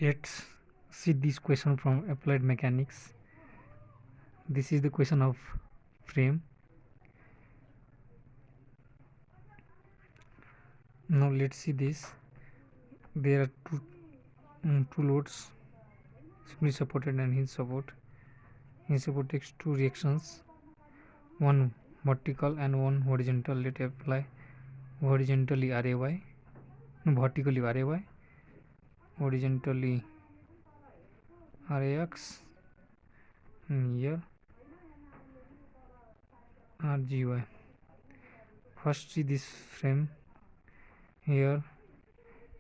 Let's see this question from applied mechanics. This is the question of frame. Now let's see this. There are two loads, simply supported and hinge support. Hinge support takes two reactions, one vertical and one horizontal. Let apply horizontally RAY, vertically RAY, horizontally RAX, and here RGY. First see this frame. Here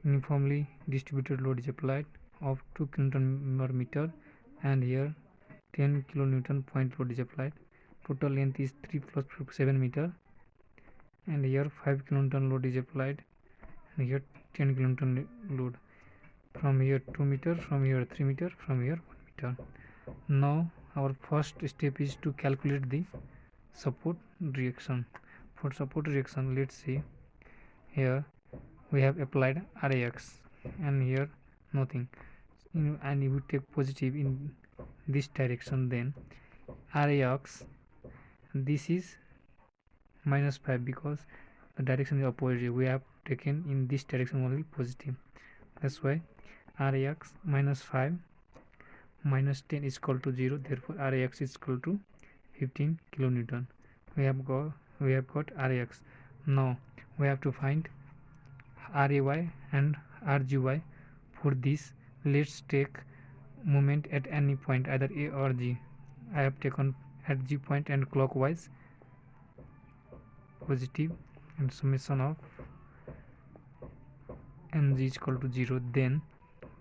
uniformly distributed load is applied of 2 kN per meter, and here 10 kilonewton point load is applied. Total length is 3 plus 7 meter, and here 5 kilonewton load is applied, and here 10 kilonewton load. From here 2 meter, from here 3 meter, from here 1 meter. Now our first step is to calculate the support reaction. For support reaction, let's see. Here we have applied RAX, and here nothing, and if we take positive in this direction, then RAX, this is minus 5 because the direction is opposite. We have taken in this direction only positive. That's why RAX minus 5 minus 10 is equal to 0. Therefore RAX is equal to 15 kilonewton. We have got RAX. Now we have to find RAY and RGY. For this, let's take moment at any point, either A or G. I have taken at G point and clockwise positive, and summation of mg is equal to 0. Then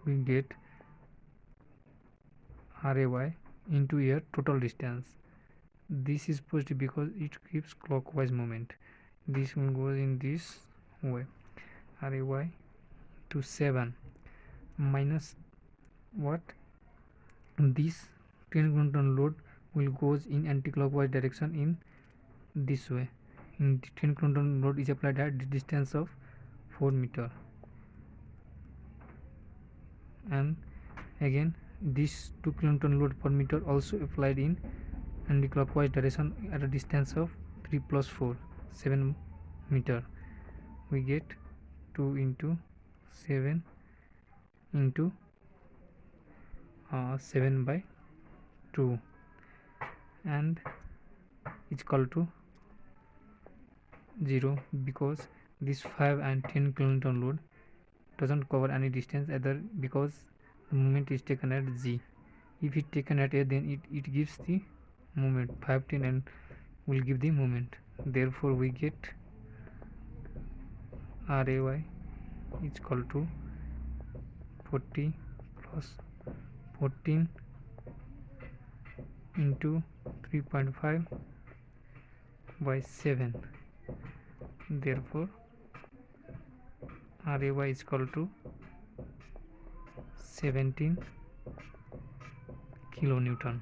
we get RAY into here total distance. This is positive because it gives clockwise moment. This one goes in this way. RAY to 7 minus what? This 10 kilonewton load will goes in anti-clockwise direction in this way. In 10 kilonewton load is applied at the distance of 4 meter, and again this 2 kilonewton load per meter also applied in anti-clockwise direction at a distance of 3 plus 4, 7 meter. We get 2 into 7 into 7 by 2, and it's equal to 0 because this 5 and 10 kilonewton load doesn't cover any distance either, because the moment is taken at G. If it taken at A, then it gives the moment 5, 10 and will give the moment. Therefore we get RAY is equal to 40 plus 14 into 3.5 by 7. Therefore RAY is equal to 17 kilonewton.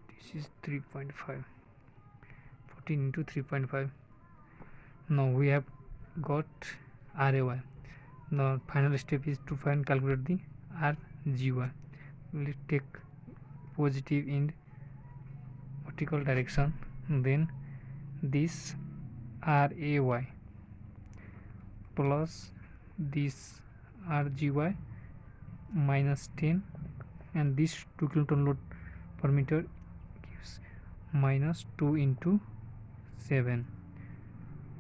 This is 3.5, 14 into 3.5. Now we have got RAY. The final step is to calculate the RGY. Let's take positive in vertical direction, then this RAY plus this RGY minus 10, and this 2 kilonewton load per meter gives minus 2 into 7.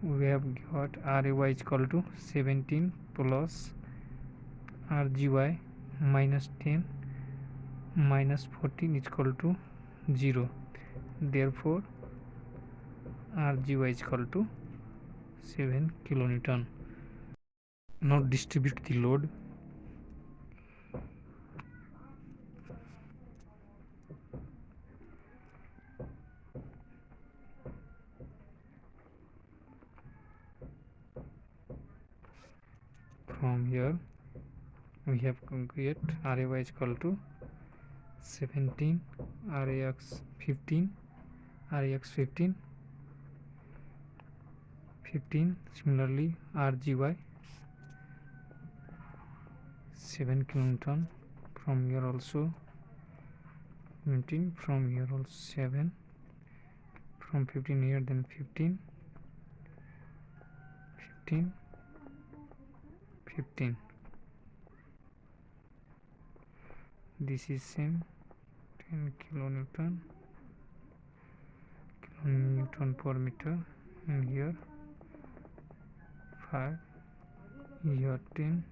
We have got RAY is equal to 17 plus RGY minus 10 minus 14 is equal to 0. Therefore RGY is equal to 7 kilonewton. Now distribute the load. From here we have get RAY is equal to 17, RAX 15, RAX 15, 15. Similarly RGY 7 kilonewton. From here also 17, from here also 7, from 15 here, then 15, 15, 15. This is same 10 kilonewton per meter, and here 5, here 10.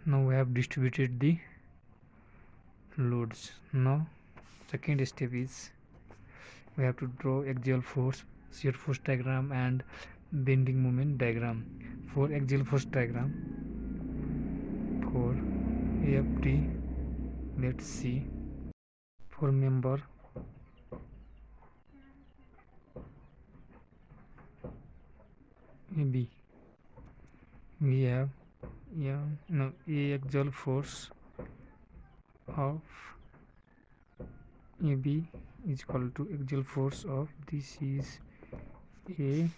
Now we have distributed the loads. Now second step is we have to draw axial force, shear force diagram and bending moment diagram. For axial force diagram, for AFD, let's see. For member AB, we have A axial force of AB is equal to axial force of, this is A,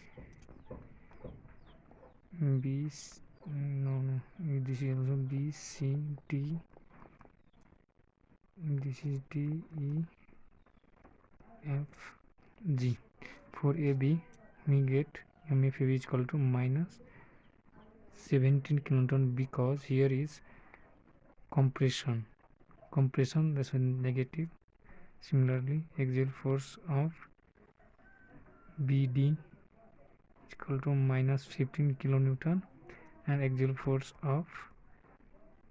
B, this is also B, C, D, this is D, E, F, G. For AB, we get MFAB is equal to minus 17 kilonewton, because here is compression, that's negative. Similarly, axial force of BD is equal to minus 15 kilonewton, and axial force of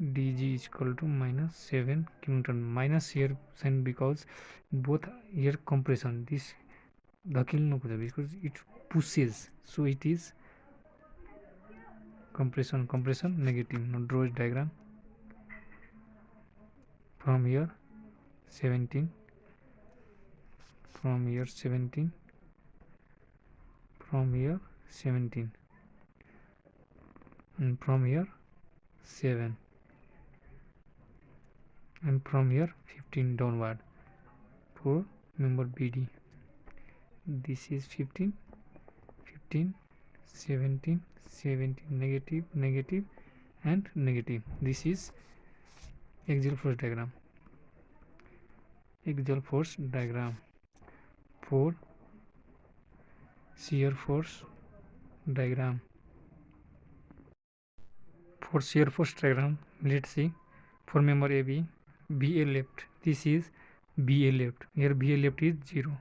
DG is equal to minus 7 kilonewton. Minus here sign because both here compression, this dhakil no because it pushes, so it is compression negative. Now draw a diagram. From here 17, from here 17, from here 17, and from here 7, and from here 15 downward. For member BD, this is 15, 15, 17, 17, negative, negative, and negative. This is axial force diagram. Axial force diagram. For shear force diagram. For shear force diagram, let's see. For member AB, BA left, this is BA left, here BA left is 0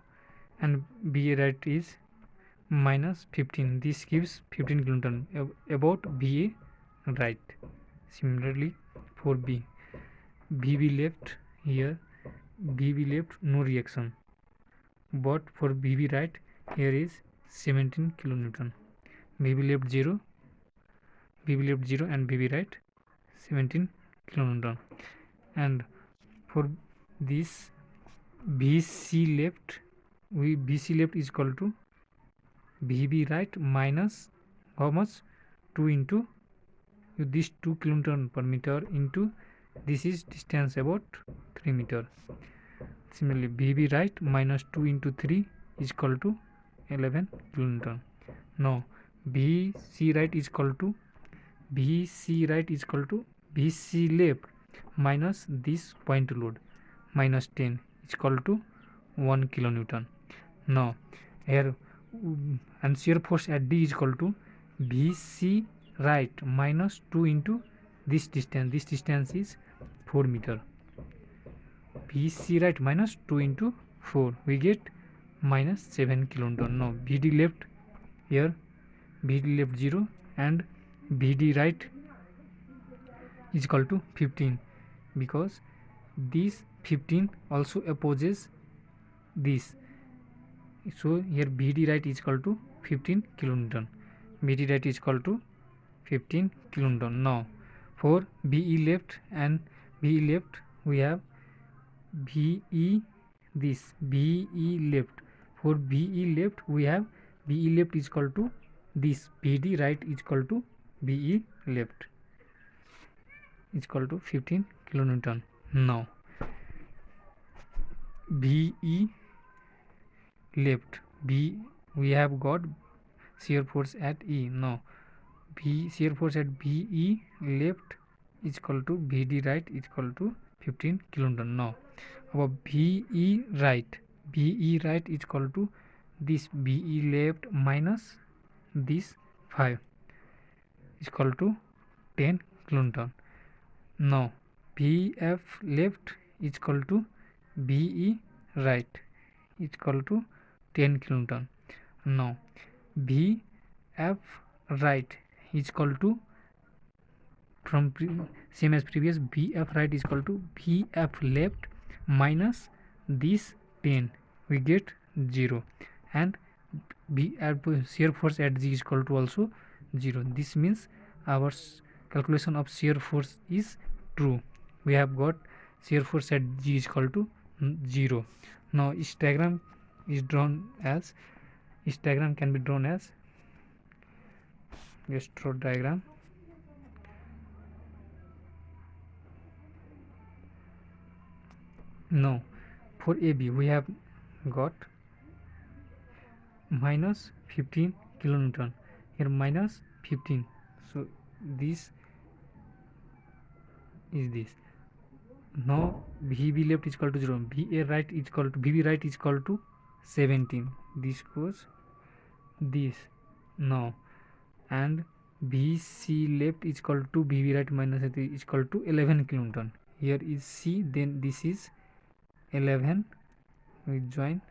and BA right is minus 15, this gives 15 kilonewton about BA right. Similarly for B, BB left, here BB left no reaction, but for BB right here is 17 kilonewton. BB left 0, BB left 0 and BB right 17 kilonewton. And for this BC left, BC left is equal to BB right minus how much, 2 into this 2 kilonewton per meter into this is distance about 3 meter. Similarly BB right minus 2 into 3 is equal to 11 kilonewton. Now BC right is equal to BC left minus this point load minus 10 is equal to 1 kilonewton. Now here and shear force at D is equal to BC right minus 2 into this distance is 4 meter. BC right minus 2 into 4, we get minus 7 kilonewton. Now BD left, here BD left 0 and BD right is equal to 15, because this 15 also opposes this, so here BD right is equal to 15 kilonewton. BD right is equal to 15 kilonewton. Now for BE left and BE left, we have BE, this BE left. For BE left, we have BE left is equal to this BD right is equal to BE left is equal to 15 kilonewton. Now BE left, we have got shear force at E. Now shear force at BE left is equal to BD right is equal to 15 kilonewton. Now our BE right is equal to this BE left minus this 5 is equal to 10 kilonewton. Now BF left is equal to BE right is equal to 10 kilonewton. Now BF right is equal to, from same as previous, BF right is equal to BF left minus this 10, we get 0, and BF shear force at G is equal to also 0. This means our calculation of shear force is true. We have got shear force at G is equal to 0. Now this diagram is drawn as, this diagram can be drawn as, just draw diagram. Now for AB we have got minus 15 kilonewton, here minus 15, so this is this. Now VB left is equal to 0, VA right is equal to, VB right is equal to 17, this goes this. Now and VC left is equal to VB right minus is equal to 11 kilonewton. Here is C, then this is 11. We join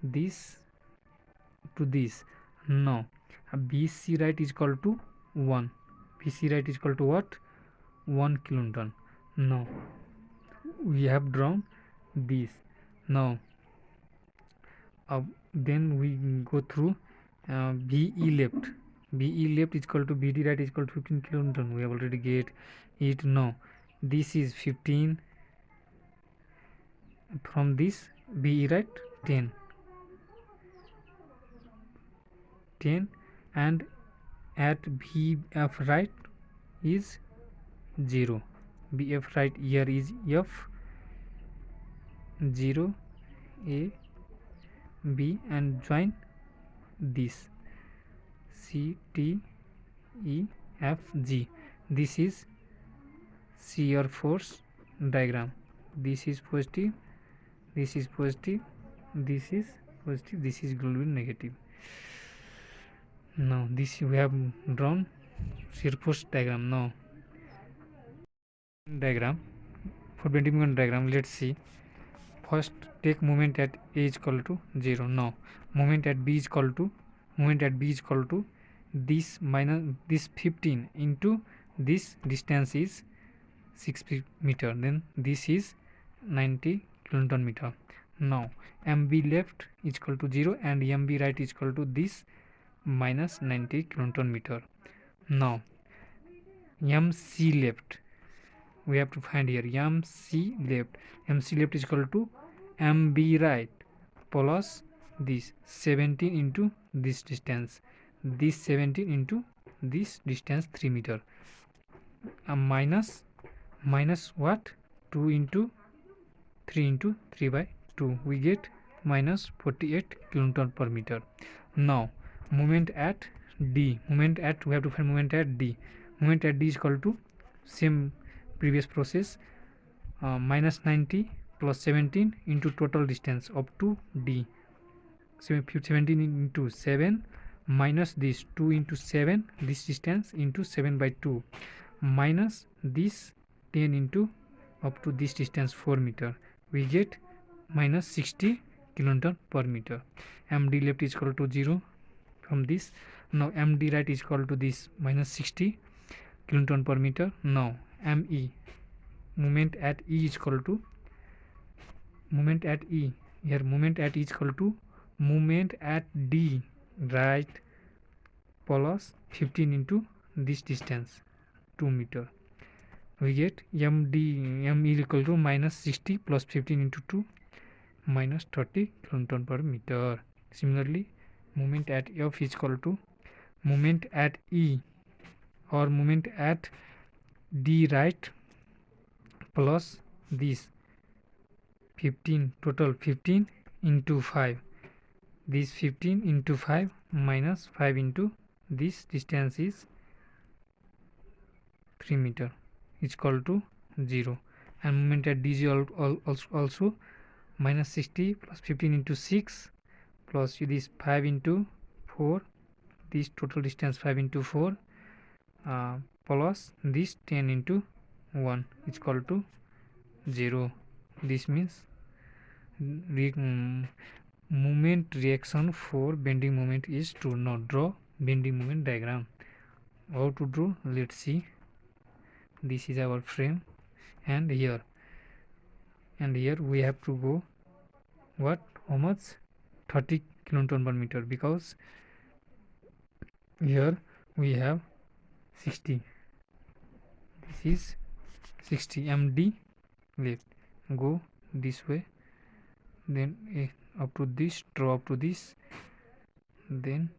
this to this. Now BC right is equal to 1. BC right is equal to what? 1 kilonewton. Now we have drawn this. Now then we go through BE left. BE left is equal to BD right is equal to 15 kilonewton. We have already get it. Now this is 15, from this BE right 10, and at BF right is 0. BF right here is F 0 A B, and join this C T E F G. This is shear force diagram. This is positive, this is positive, this is positive, this is going to be negative. Now this we have drawn shear force diagram. Now diagram, for bending moment diagram, let's see. First take moment at A is equal to 0. Now moment at B is equal to, this minus this 15 into this distance is 6 meter, then this is 90 kilonewton meter. Now MB left is equal to 0 and MB right is equal to this minus 90 kilonewton meter. Now MC left we have to find here. MC left is equal to MB right plus this 17 into this distance, this 17 into this distance 3 meter, minus what, 2 into 3 into 3 by 2, we get minus 48 kilonewton per meter. Now moment at D, we have to find moment at D. Moment at D is equal to same previous process, minus 90 plus 17 into total distance up to D, 17 into 7 minus this 2 into 7, this distance into 7 by 2, minus this 10 into up to this distance 4 meter, we get minus 60 kilonewton per meter. MD left is equal to 0 from this. Now MD right is equal to this minus 60 kilonewton per meter. Now ME, moment at E is equal to, moment at E, here moment at E is equal to moment at D right plus 15 into this distance 2 meter, we get ME equal to minus 60 plus 15 into 2 minus 30 kilonewton per meter. Similarly moment at F is equal to moment at E or moment at D right plus this 15, total 15 into 5, this 15 into 5 minus 5 into this distance is 3 meter, is equal to 0, and moment at dg also minus 60 plus 15 into 6 plus this 5 into 4, this total distance 5 into 4 plus this 10 into 1 is equal to 0. This means moment reaction for bending moment is true. Now draw bending moment diagram. How to draw? Let's see. This is our frame, and here we have to go what, how much, 30 kilonewton per meter, because here we have 60, this is 60 md left. Go this way, then up to this, draw up to this, then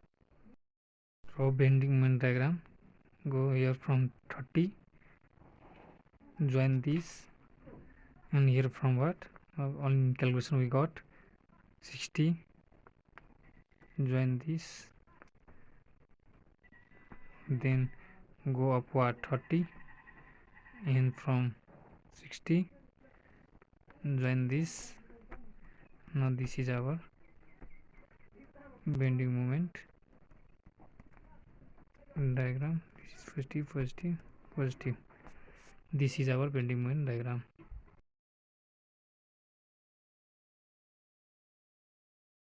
draw bending moment diagram. Go here from 30, join this, and here from what, on calculation we got 60, join this, then go upward 30, and from 60 join this. Now this is our bending moment diagram. This is positive, positive, positive. This is our bending moment diagram.